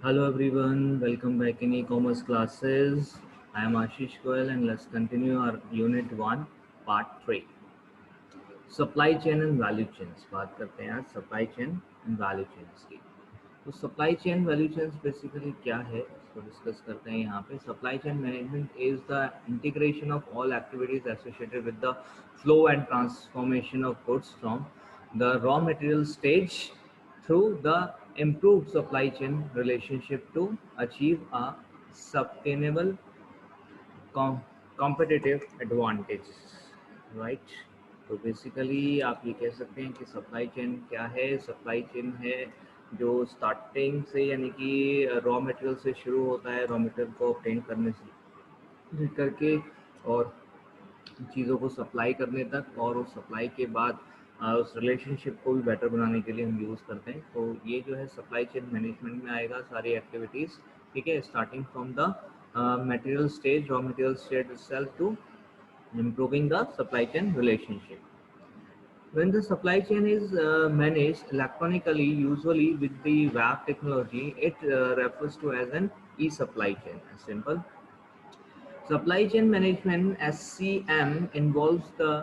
Hello everyone, welcome back in e-commerce classes. I am Ashish Goel and let's continue our unit 1 part 3. Supply chain and value chains. बात करते हैं आज supply chain and value chains की. तो supply chain value chains basically क्या है इसको discuss करते हैं यहाँ पे. Supply chain management is the integration of all activities associated with the flow and transformation of goods from the raw material stage through the improved supply chain relationship to achieve a sustainable competitive advantage, right? तो basically आप ये कह सकते हैं कि supply chain क्या है. Supply chain है जो स्टार्टिंग से यानी कि रॉ मटेरियल से शुरू होता है, रॉ मटेरियल को ऑब्टेन करने से करके और चीज़ों को सप्लाई करने तक, और उस सप्लाई के बाद उस रिलेशनशिप को भी बेटर बनाने के लिए हम यूज़ करते हैं. तो ये जो है सप्लाई चेन मैनेजमेंट में आएगा सारी एक्टिविटीज़. ठीक है, starting from the material stage, raw material stage itself to improving the supply chain relationship. When the supply chain is managed electronically, usually with the WAP technology, it refers to as an e-supply chain. Simple. Supply chain management (SCM) involves the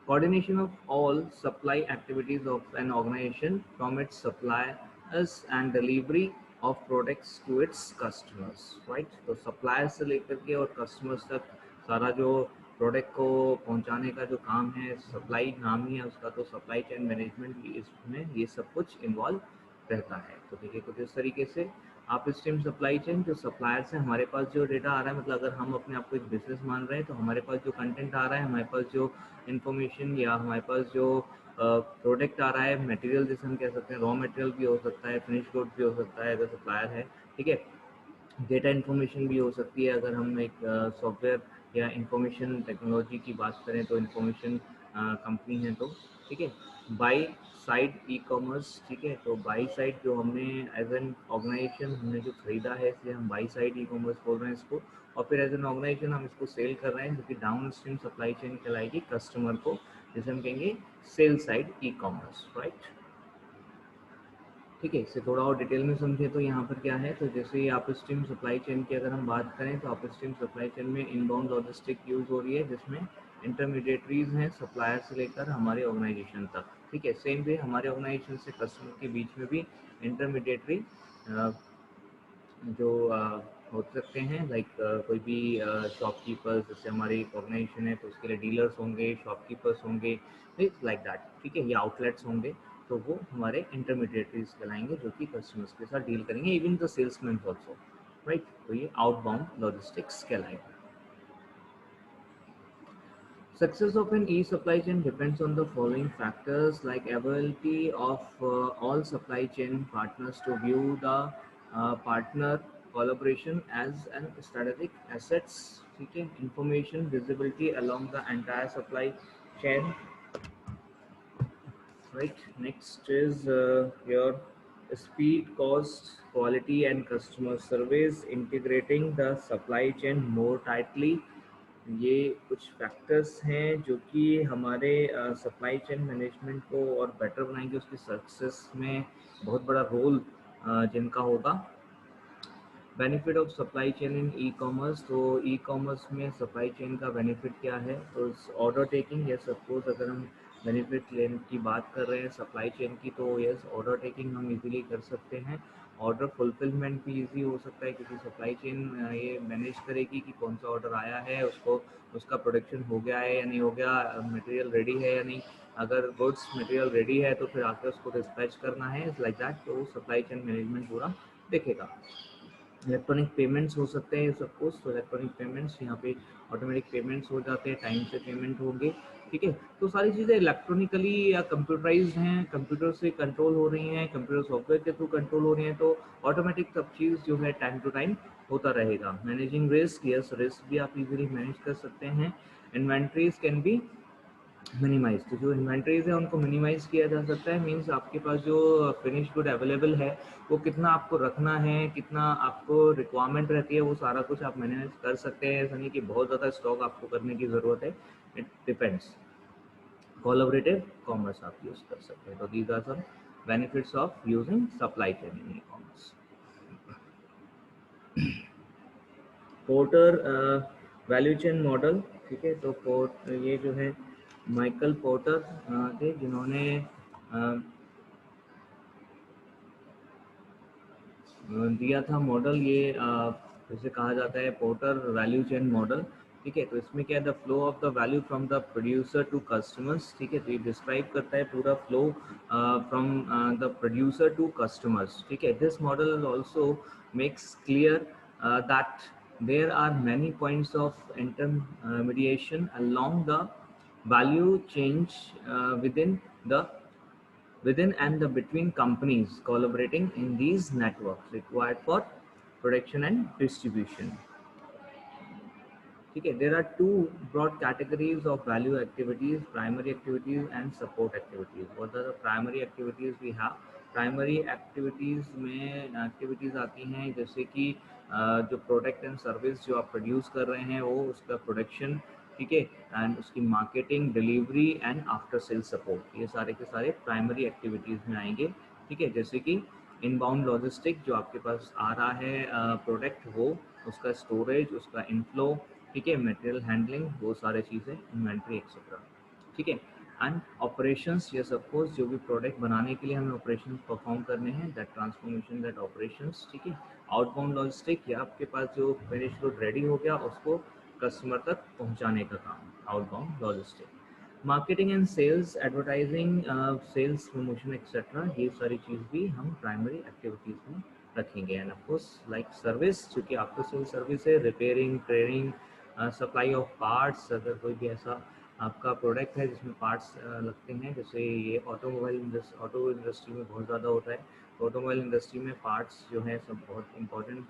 coordination of all supply activities of an organization from its suppliers and delivery of products to its customers. Right? तो suppliers से लेकर के और customers तक सारा जो product को पहुंचाने का जो काम है, सप्लाई नाम ही है उसका, तो सप्लाई चेन मैनेजमेंट भी इसमें ये सब कुछ इन्वॉल्व रहता है. तो देखिए कुछ इस तरीके से आप स्ट्रीम सप्लाई चेन, जो सप्लायर से हमारे पास जो डेटा आ रहा है, मतलब अगर हम अपने आप को एक बिजनेस मान रहे हैं तो हमारे पास जो कंटेंट आ रहा है, हमारे पास जो इन्फॉर्मेशन या हमारे पास जो प्रोडक्ट आ रहा है, मटेरियल जिसे हम कह सकते हैं, रॉ मटेरियल भी हो सकता है, फिनिश गुड भी हो सकता है अगर सप्लायर है. ठीक है, डेटा इन्फॉर्मेशन भी हो सकती है अगर हम एक सॉफ्टवेयर या इंफॉर्मेशन टेक्नोलॉजी की बात करें तो इंफॉर्मेशन कंपनी है. तो ठीक है, बाई साइड ई कॉमर्स. ठीक है, तो बाई साइड जो हमने एज एन ऑर्गेनाइजेशन हमने जो खरीदा है, इसलिए हम बाई साइड ई कॉमर्स बोल रहे हैं इसको. और फिर एज एन ऑर्गेनाइजेशन हम इसको सेल कर रहे हैं, जो कि डाउन स्ट्रीम सप्लाई चेन कहलाएगी कस्टमर को, जिसे हम कहेंगे sell side e commerce. Right. ठीक है, इसे थोड़ा और डिटेल में समझें तो यहाँ पर क्या है. तो जैसे आप स्ट्रीम सप्लाई चेन की अगर हम बात करें तो आप स्ट्रीम सप्लाई चेन में इनबाउंड लॉजिस्टिक यूज़ हो रही है, जिसमें इंटरमीडिएटरीज हैं सप्लायर से लेकर हमारे ऑर्गेनाइजेशन तक. ठीक है, सेम वे हमारे ऑर्गेनाइजेशन से कस्टमर के बीच में भी इंटरमीडिएटरी जो हो सकते हैं, लाइक कोई भी शॉपकीपर्स, जैसे हमारी ऑर्गेनाइजेशन है तो उसके लिए डीलर्स होंगे, शॉपकीपर्स होंगे, लाइक दैट. ठीक है, ये आउटलेट्स होंगे, तो वो हमारे इंटरमीडिएटरीज कहलाएंगे जो कि कस्टमर्स के साथ डील करेंगे, even the salesman also. Right, तो ये आउटबाउंड लॉजिस्टिक्स कहलाएगा. Success of an e-supply chain depends on the following factors, like ability of all supply chain partners to view the partner collaboration as an strategic assets. Okay? Information visibility along the entire supply chain. Right. Next is your speed, cost, quality, and customer service. Integrating the supply chain more tightly. ये कुछ factors हैं जो कि हमारे supply chain management को और better बनाएंगे, उसकी सक्सेस में बहुत बड़ा रोल जिनका होगा. Benefit of supply chain in e commerce. तो ई कॉमर्स में सप्लाई चेन का बेनिफिट क्या है. तो ऑर्डर टेकिंग, या सपोज अगर हम बेनिफिट लेने की बात कर रहे हैं सप्लाई चेन की, तो यस, ऑर्डर टेकिंग हम इजीली कर सकते हैं. ऑर्डर फुलफिलमेंट भी इजी हो सकता है, क्योंकि सप्लाई चेन ये मैनेज करेगी कि कौन सा ऑर्डर आया है, उसको उसका प्रोडक्शन हो गया है या नहीं हो गया, मटेरियल रेडी है या नहीं. अगर गुड्स मटेरियल रेडी है तो फिर आकर उसको डिस्पैच करना है, लाइक दैट. तो सप्लाई चेन मैनेजमेंट पूरा देखेगा. इलेक्ट्रॉनिक पेमेंट्स हो सकते हैं सब कुछ. तो इलेक्ट्रॉनिक पेमेंट्स यहाँ पे ऑटोमेटिक पेमेंट्स हो जाते हैं, टाइम से पेमेंट होंगे. ठीक है, तो सारी चीज़ें इलेक्ट्रॉनिकली या कंप्यूटराइज्ड हैं, कंप्यूटर से कंट्रोल हो रही हैं, कंप्यूटर सॉफ्टवेयर के थ्रू कंट्रोल हो रही हैं, तो ऑटोमेटिक सब चीज़ जो है टाइम टू टाइम होता रहेगा. मैनेजिंग रिस्क, यस, रिस्क भी आप इजीली मैनेज कर सकते हैं. Inventories can be minimise. तो जो इन्वेंट्रीज है उनको मिनिमाइज किया जा सकता है. मींस आपके पास जो फिनिश गुड अवेलेबल है वो कितना आपको रखना है, कितना आपको रिक्वायरमेंट रहती है, वो सारा कुछ आप मैनेज कर सकते हैं. ऐसा नहीं कि बहुत ज़्यादा स्टॉक आपको करने की ज़रूरत है. It depends. कोलैबोरेटिव कॉमर्स आप यूज़ कर सकते हैं. तो these are some benefits of using supply chain in e commerce. Porter value chain model, ठीक है। तो ये जो है माइकल पोर्टर थे जिन्होंने दिया था मॉडल। ये जैसे कहा जाता है पोर्टर वैल्यू चेन मॉडल, ठीक है। तो इसमें क्या है, the flow of the value from the producer to customers, ठीक है। तो ये डिस्क्राइब करता है पूरा flow from the producer to customers, ठीक है। This model also makes clear that there are many points of intermediation along the value change within and the between companies collaborating in these networks required for production and distribution. Okay, there are two broad categories of value activities: primary activities and support activities. What are the primary activities we have? Primary activities में activities आती हैं जैसे कि जो product and service जो आप produce कर रहे हैं वो उसका प्रोडक्शन, ठीक है, एंड उसकी marketing, delivery and after sale support, ये सारे के सारे प्राइमरी एक्टिविटीज़ में आएंगे, ठीक है। जैसे कि इनबाउंड लॉजिस्टिक, जो आपके पास आ रहा है प्रोडक्ट, वो उसका स्टोरेज, उसका इनफ्लो, ठीक है, मटेरियल हैंडलिंग, वो सारे चीज़ें, इन्वेंट्री एक्सेट्रा, ठीक है। एंड ऑपरेशंस, ये सपोज जो भी प्रोडक्ट बनाने के लिए हमें ऑपरेशंस परफॉर्म करने हैं, दैट ट्रांसफॉर्मेशन, दैट ऑपरेशंस, ठीक है। आउटबाउंड लॉजिस्टिक, या आपके पास जो फिनिश गुड रेडी हो गया उसको कस्टमर तक पहुंचाने का काम, outbound logistic. Marketing and sales, advertising, sales promotion etcetera, ये सारी चीज़ भी हम प्राइमरी एक्टिविटीज़ में रखेंगे। एंड ऑफकोर्स लाइक सर्विस, चूँकि आफ्टर सेल सर्विस है, repairing, training, supply of parts, अगर कोई भी ऐसा आपका प्रोडक्ट है जिसमें पार्ट्स लगते हैं, जैसे ये ऑटो इंडस्ट्री में बहुत ज़्यादा होता है। तो ऑटोमोबाइल इंडस्ट्री में पार्ट्स जो है सब बहुत इंपॉर्टेंट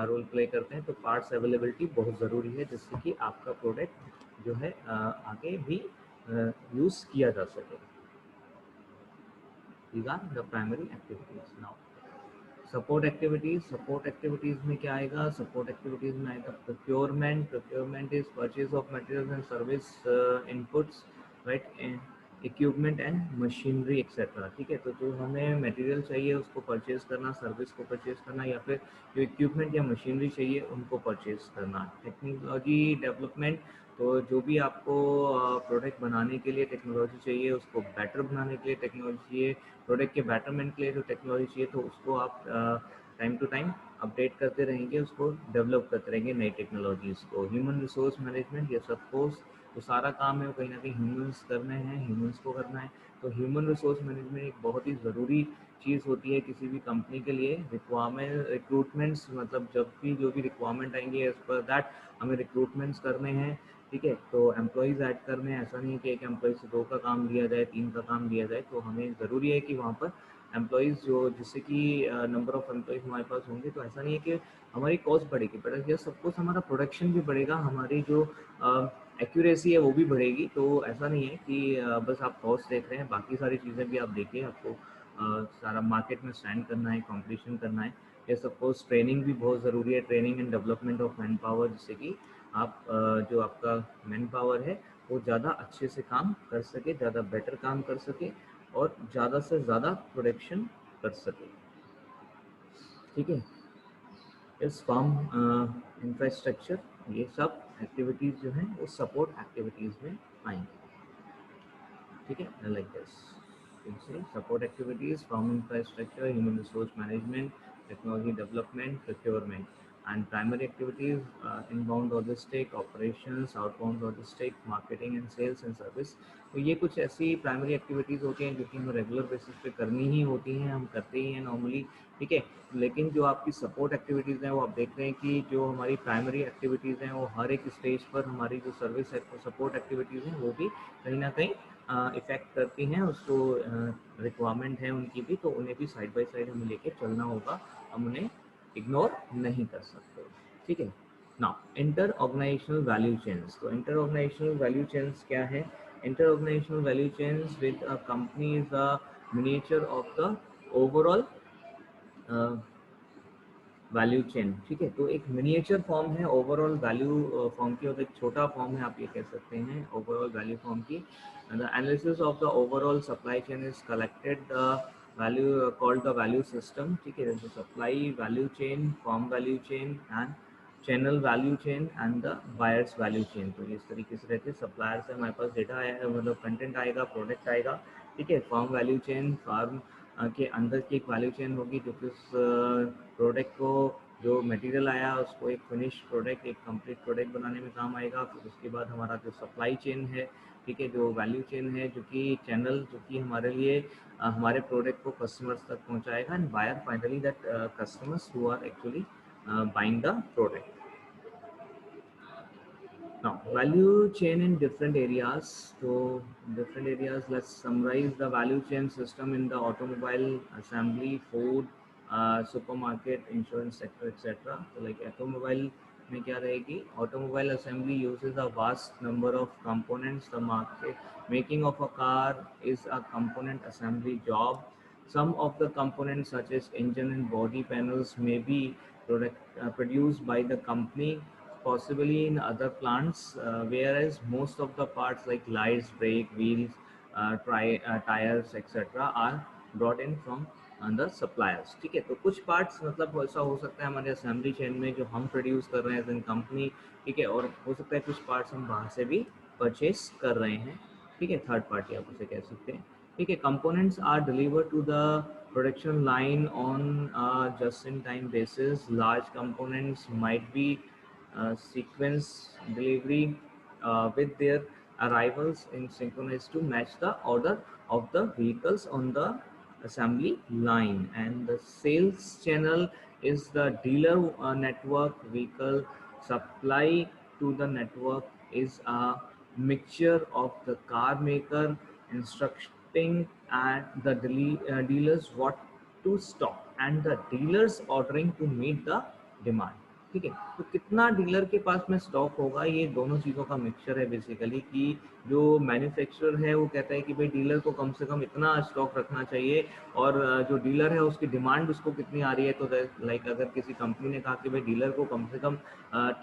रोल प्ले करते हैं। तो पार्ट्स अवेलेबिलिटी बहुत ज़रूरी है जिससे कि आपका प्रोडक्ट जो है आगे भी यूज़ किया जा सके। These are the primary activities. Now support activities में क्या आएगा? सपोर्ट एक्टिविटीज़ में आएगा procurement is purchase of materials and service inputs, right, equipment and machinery etcetera, ठीक है। तो जो हमें मटेरियल चाहिए उसको परचेज करना, सर्विस को परचेज करना, या फिर जो इक्विपमेंट या मशीनरी चाहिए उनको परचेज करना। टेक्नोलॉजी डेवलपमेंट, तो जो भी आपको प्रोडक्ट बनाने के लिए टेक्नोलॉजी चाहिए, उसको बेटर बनाने के लिए टेक्नोलॉजी चाहिए, प्रोडक्ट के बेटरमेंट के लिए जो टेक्नोलॉजी चाहिए, तो उसको आप टाइम टू टाइम अपडेट करते रहेंगे, उसको डेवलप करते रहेंगे नई टेक्नोलॉजीज़ को। ह्यूमन रिसोर्स मैनेजमेंट, ये सब कोर्स तो सारा काम है वो कहीं ना कहीं ह्यूमंस करने हैं, ह्यूमंस को करना है। तो ह्यूमन रिसोर्स मैनेजमेंट एक बहुत ही ज़रूरी चीज़ होती है किसी भी कंपनी के लिए। रिक्रूटमेंट्स, मतलब जब भी जो भी रिक्वायरमेंट आएंगे एज पर दैट हमें रिक्रूटमेंट्स करने हैं, ठीक है। तो एम्प्लॉयज़ ऐड करने हैं, ऐसा नहीं है कि एक एम्प्लॉय से 2 का काम दिया जाए, 3 का काम दिया जाए। तो हमें ज़रूरी है कि वहाँ पर एम्प्लॉयज़ जो, जिससे कि नंबर ऑफ़ एम्प्लॉयज़ हमारे पास होंगे तो ऐसा नहीं है कि हमारी कॉस्ट बढ़ेगी, बट यस सपोज हमारा प्रोडक्शन भी बढ़ेगा, हमारी जो एक्यूरेसी है वो भी बढ़ेगी। तो ऐसा नहीं है कि बस आप कॉस्ट देख रहे हैं, बाकी सारी चीज़ें भी आप देखिए। आपको सारा मार्केट में स्टैंड करना है, कॉम्पिटिशन करना है। या सपोज ट्रेनिंग भी बहुत ज़रूरी है, training and development of man power, जिससे कि आप जो आपका मैन पावर है वो ज़्यादा अच्छे से काम कर सके, ज़्यादा बेटर काम कर सके और ज़्यादा से ज़्यादा प्रोडक्शन कर सके, ठीक है। इस फार्म इंफ्रास्ट्रक्चर, ये सब एक्टिविटीज़ जो हैं वो सपोर्ट एक्टिविटीज़ में आएंगी, ठीक है, like this. Support activities, firm infrastructure, human resource management, technology development, procurement, and primary activities, inbound logistic, operations, outbound logistic, marketing and sales and service। तो ये कुछ ऐसी प्राइमरी एक्टिविटीज़ होती हैं जो कि हमें रेगुलर बेसिस पे करनी ही होती हैं, हम करते ही हैं नॉर्मली, ठीक है। लेकिन जो आपकी सपोर्ट एक्टिविटीज़ हैं वो आप देख रहे हैं कि जो हमारी प्राइमरी एक्टिविटीज़ हैं वो हर एक स्टेज पर हमारी जो सर्विस सपोर्ट एक्टिविटीज़ हैं वो भी कहीं ना कहीं इफ़ेक्ट करती हैं, उसको रिक्वायरमेंट है उनकी भी, तो उन्हें भी साइड बाय साइड हमें लेके चलना होगा, हम उन्हें इग्नोर नहीं कर सकते, ठीक है। Now inter organizational value chains. तो इंटर ऑर्गेनाइजेशनल वैल्यू चेन्स क्या है? Inter organizational value chains with a company is the miniature of the overall value chain, ठीक है। तो एक मिनिएचर फॉर्म है ओवरऑल वैल्यू फॉर्म की, और एक छोटा फॉर्म है, आप ये कह सकते हैं, ओवरऑल वैल्यू फॉर्म की। The analysis of the overall supply chain is collected value called the value system. ठीक है, जैसे supply value chain, firm value chain and channel value chain and the buyers value chain. तो इस तरीके से रहते हैं. supplier से हमारे पास डेटा आएगा, मतलब कंटेंट आएगा, प्रोडक्ट आएगा. ठीक है, फर्म वैल्यू चेन, फार्म के अंदर की एक वैल्यू चेन होगी जो कि उस प्रोडक्ट को, जो मटेरियल आया उसको एक फिनिश प्रोडक्ट, एक कंप्लीट प्रोडक्ट बनाने में काम आएगा. फिर उसके बाद हमारा जो सप्लाई चेन है, ठीक है, जो वैल्यू चेन है, जो कि चैनल, जो कि हमारे लिए हमारे प्रोडक्ट को कस्टमर्स तक पहुंचाएगा. End buyer finally that customers who are actually buying the product. Now, value chain in different areas. So, different areas. Let's summarize the value chain system in the automobile assembly, food, supermarket, insurance sector, etc. So, like automobile में क्या रहेगी? Automobile assembly uses a vast number of components. The market making of a car is a component assembly job. Some of the components, such as engine and body panels, may be produced by the company, possibly in other plants, whereas most of the parts like lights, brake, wheels, tires, etc. are brought in from the suppliers. ठीक है, तो कुछ parts मतलब ऐसा हो सकता है हमारे असेंबली चेन में जो हम प्रोड्यूस कर रहे हैं एज एन कंपनी. ठीक है, और हो सकता है कुछ पार्ट्स हम बाहर से भी परचेज कर रहे हैं. ठीक है, थर्ड पार्टी आप उसे कह सकते हैं. ठीक है, components are delivered to the production line on just in time basis. Large components might be sequence delivery with their arrivals in synchronous to match the order of the vehicles on the assembly line. And the sales channel is the dealer network. Vehicle supply to the network is a mixture of the car maker instructing and the dealers what to stock and the dealers ordering to meet the demand. ठीक है, तो कितना dealer के पास में stock होगा, ये दोनों चीज़ों का मिक्सचर है बेसिकली. कि जो मैन्युफैक्चरर है वो कहता है कि भाई डीलर को कम से कम इतना स्टॉक रखना चाहिए, और जो डीलर है उसकी डिमांड उसको कितनी आ रही है. तो लाइक अगर किसी कंपनी ने कहा कि भाई डीलर को कम से कम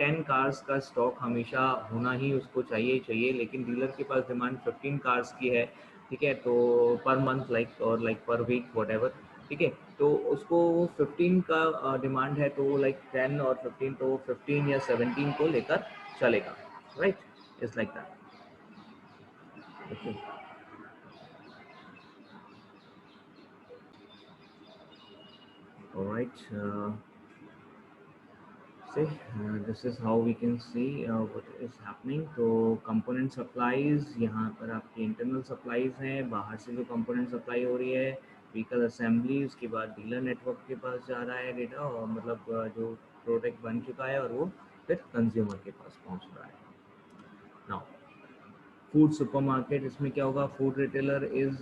10 कार्स का स्टॉक हमेशा होना ही उसको चाहिए, लेकिन डीलर के पास डिमांड 15 कार्स की है. ठीक है, तो पर मंथ लाइक और like per week whatever. ठीक है, तो उसको 15 का डिमांड है, तो लाइक 10 और 15, तो 15 या 17 को लेकर चलेगा. Right, it's like that. Okay, alright. See, this is how we can see what is happening. तो कंपोनेंट सप्लाईज, यहाँ पर आपकी इंटरनल सप्लाईज हैं, बाहर से जो कंपोनेंट सप्लाई हो रही है, व्हीकल असेंबली, उसके बाद डीलर नेटवर्क के पास जा रहा है डेटा, और मतलब जो प्रोडक्ट बन चुका है और वो फिर कंज्यूमर के पास पहुँच रहा है. नाउ फूड सुपरमार्केट, इसमें क्या होगा? Food retailer is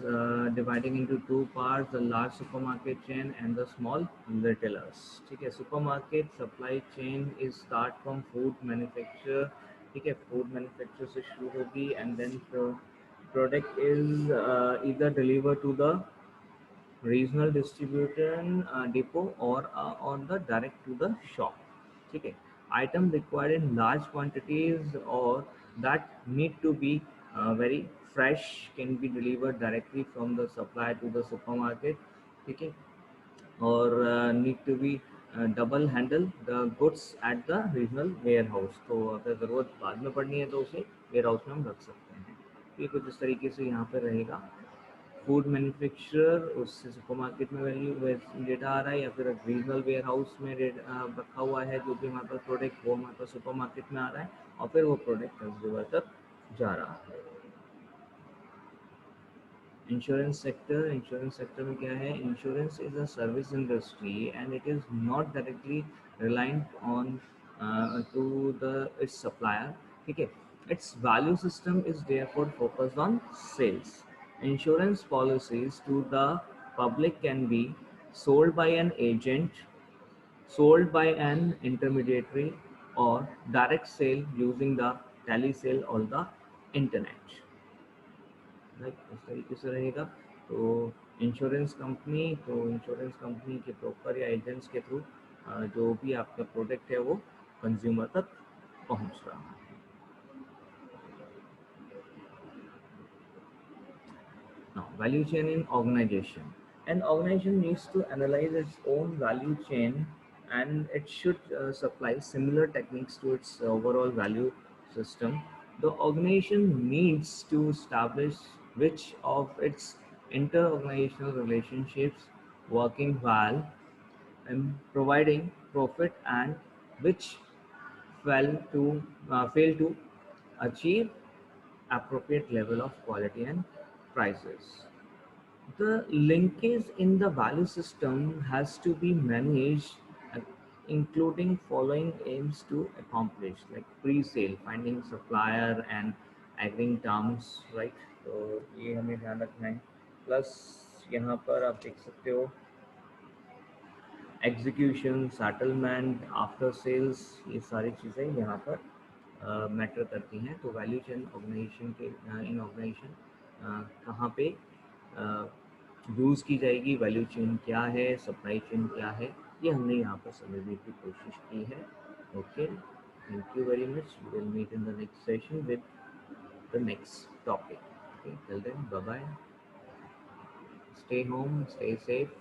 dividing into two parts, the large supermarket chain and the small retailers. ठीक है, supermarket supply chain is start from food manufacture. ठीक है, फूड मैन्युफैक्चर से शुरू होगी एंड देन प्रोडक्ट इज इधर deliver to the regional distribution depot or on the direct to the shop. ठीक है, item required in large quantities or that need to be very fresh can be delivered directly from the supplier to the supermarket. ठीक है, और need to be double handle the goods at the regional warehouse. तो अगर ज़रूरत बाद में पड़नी है तो उसे वेयर हाउस में हम रख सकते हैं. ये कुछ इस तरीके से यहाँ पर रहेगा. फूड मैन्युफैक्चरर, उससे सुपरमार्केट में वैल्यू डेटा आ रहा है, या फिर रीजनल वेयर हाउस में रखा हुआ है जो भी हमारे पास प्रोडक्ट, वो हमारे पास सुपरमार्केट में आ रहा है, और फिर वो प्रोडक्ट कंज्यूमर तक जा रहा है. इंश्योरेंस सेक्टर में क्या है? Insurance is a service industry and it is not directly reliant on to the its supplier. ठीक है, its value system is therefore focused on sales. Insurance policies to the public can be sold by an agent, sold by an intermediary, or direct sale using the telesale or the internet. Like इस तरीके से रहेगा. तो insurance company के broker या agents के through जो भी आपका प्रोडक्ट है वो कंज्यूमर तक पहुंच रहा है. Now, value chain in organization. An organization needs to analyze its own value chain, and it should supply similar techniques to its overall value system. The organization needs to establish which of its inter-organizational relationships working well and providing profit, and which fail to achieve appropriate level of quality and prices. The linkage in the value system has to be managed, uh, including following aims to accomplish, like pre-sale, finding supplier and agreeing terms, right? तो ये हमें ध्यान रखना है. Plus यहाँ पर आप देख सकते हो एग्जीक्यूशन, सेटलमेंट, आफ्टर सेल्स, ये सारी चीज़ें यहाँ पर मैटर करती हैं. तो वैल्यू चेन ऑर्गेनाइजेशन के इन ऑर्गेनाइजेशन कहाँ पे यूज़ की जाएगी, वैल्यू चेन क्या है, सप्लाई चेन क्या है, ये हमने यहाँ पर समझने की कोशिश की है. Okay, thank you very much. We will meet in the next session with the next topic. Okay, till then, bye bye. Stay home, stay safe.